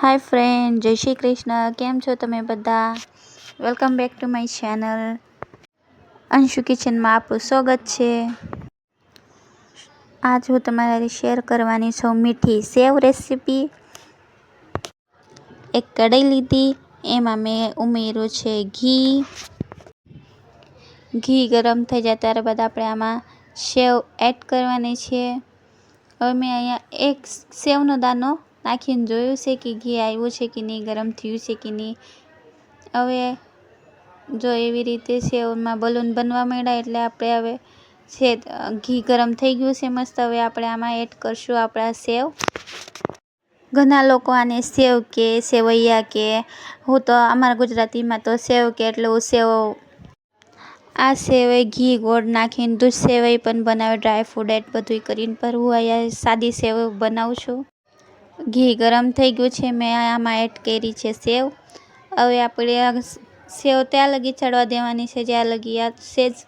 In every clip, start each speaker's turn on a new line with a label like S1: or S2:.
S1: Hi friend, जय श्री कृष्ण। केम छो तमे बधा? Welcome back to my channel. Anshu kitchen में आपनु स्वागत है। आज हूँ तमारी शेर करवानी छूं मीठी सेव रेसिपी। एक कढ़ाई लीधी, एमां मैं उमेर्યું છે घी। घी गरम थई जाए त्यारबाद आपणे आमां सेव एड करवानी छे। हवे मैं अहींया एक सेवनो दानो नाखीने जोयुं छे कि घी आव्युं छे कि नहीं, गरम थयुं छे कि नहीं। हवे जो एवी रीते सेवमां बलून बनवा मांड्या एटले आपणे हवे घी गरम थई गयुं छे मस्त। हवे आपणे आमां एड करशुं आपणा सेव। घणा लोको आने सेव के सेवैया के, हूँ तो अमारा गुजराती में तो सेव के एटले हूँ सेव। आ सेवई घी गोળ नाखीने दूध सेवई पण बनावे, ड्राय फ्रूट एड बधुंय करीने, पर हूँ अहींया सादी सेव बनाવું છું। घी गरम थई गयुं छे, मैं आमां एड करी छे सेव। हवे आपणे आ सेव त्यां लगी चढ़वा देवानी छे ज्यां लगी आ सेज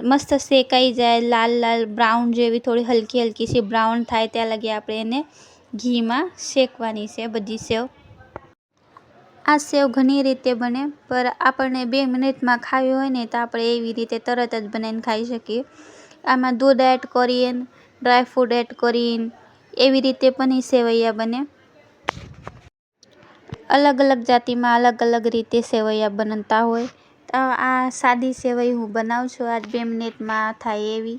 S1: मस्त शेकाई जाए, लाल लाल ब्राउन जेवी थोड़ी हल्की हल्की सी ब्राउन थाय त्यां लगी आपणे एने घी में शेकवानी छे बधी सेव। आ सेव घणी रीते बने, पर आपणे 2 मिनिट में खावी होय ने तो आपणे एवी रीते तरत ज बनावीने खाई शकीए। आमां दूध एड करीने, ड्राय फ्रूट एड करीने एवी रीते पण ई सेवैया बने। अलग अलग जाति में अलग अलग रीते सेवैया बनता होय। तो आ सादी सेवई हूँ बनाવું છું आज 2 मिनिट में थाय एवी।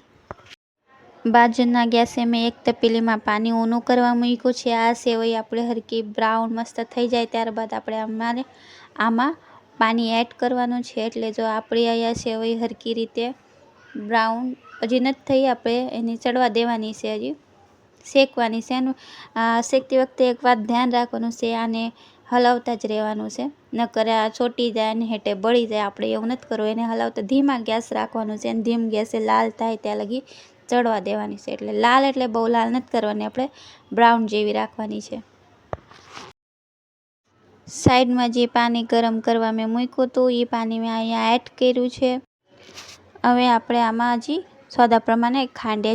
S1: बाजुना गैसे में एक तपेली में पानी ऊनू करवा मूक्युं छे। आ सेवई आपणे हरकी ब्राउन मस्त थई जाए त्यारबाद आपणे अमारे आमां पानी एड करवानुं छे। एटले जो आपणी अहींया सेवई हरकी रीते ब्राउन हजी नथी थई, आपणे एने चढ़वा देवानी छे, हजी शेकवानी छे। शेकती वखते एक वात ध्यान राखवानुं छे, आने हलावता ज रहेवानुं छे, नकर आ छोटी जाए ने हेठे बળી जाए। आपणे एवुं नथी करवुं, एने हलावता धीमा गैस राखवानुं छे, धीम गैसे लाल थाय त्यां लगी चढ़वा देवानी छे। एटले लाल एटले बहु लाल नथी करवानी, आपणे ब्राउन जेवी राखवानी छे। साइड में जे पानी गरम करवा में मूक्युं हतुं ए पानी में अहींया एड कर्युं छे। हवे आपणे आमां हजी स्वादा प्रमाणे खांड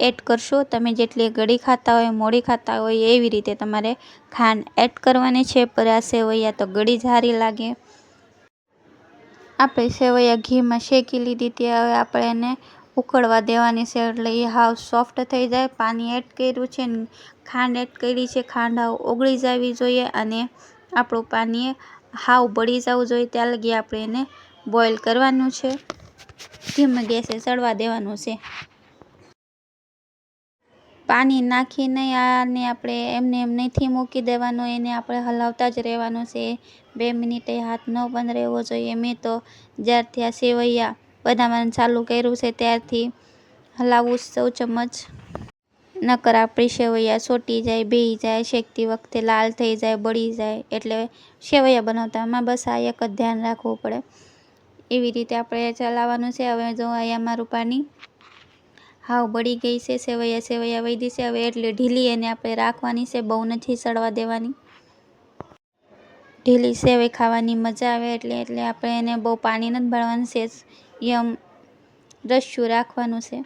S1: एड करशुं। तमे जेटली गળી खाता होय, मोड़ी खाता होय एवी रीते तमारे खांड एड करवानी छे। पर आ सेवैया तो गળી ज हारी लागे। आपणे सेवैया घी में शेकी लीधी थी, हवे आपणे एने उकळवा देवानी छे एटले ए हाव सॉफ्ट थई जाए। पानी एड कर्युं छे, खांड एड करी छे। खांड हाव ओगળી जावी जोईए अने आपणुं पानी हाव बળી जवुं जोईए त्यां लगी आपणे एने बॉइल करवानुं छे। धीमे गैसे चढ़वा देवानुं छे। पानी नाखीने आने आपणे एમને एम नथी मूकी देवानुं, एने आपणे हलावता ज रहेवानुं छे। 2 मिनिटे हाथ न बंद रहेवो जोईए। मैं तो ज्यारथी आ सेवैया बनाववानुं चालू कर्युं छे त्यारथी हलावुं छुं चमच, नकर आपणी सेवैया सोटी जाए, बेही जाए, शेकती वखते लाल थई जाए, बળી जाए। एटले सेवैया बनावता आमां बस आ एक ज ध्यान राखवुं पड़े। एवी रीते आपणे चलाववानुं छे। हवे जो अहींया मारुं पानी हाव बળી गई छे, सेवैया वधी छे। हवे एटली ढीली एने आपणे राखवानी छे, बहु नथी चढ़वा देवानी। ढीली सेवई खावानी मजा आवे एटले आपणे एने बहु पानी नथी भरवानुं, सेज यम रस्युं राखवानुं छे।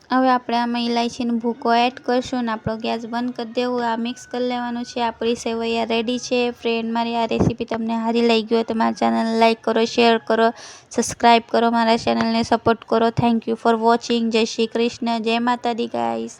S1: हवे आपणे आमां इलायचीनो भूको एड करशुं ने आपणो गैस बंद कर देवुं। आ मिक्स कर लेवानुं छे। आपणी सेवैया रेडी छे। फ्रेंड, मारी आ रेसिपी तमने सारी लागी होय तो मारा चेनल लाइक करो, शेयर करो, सब्सक्राइब करो, मारा चेनल ने सपोर्ट करो। Thank you for watching. जय श्री कृष्ण, जय माता दी गाइस।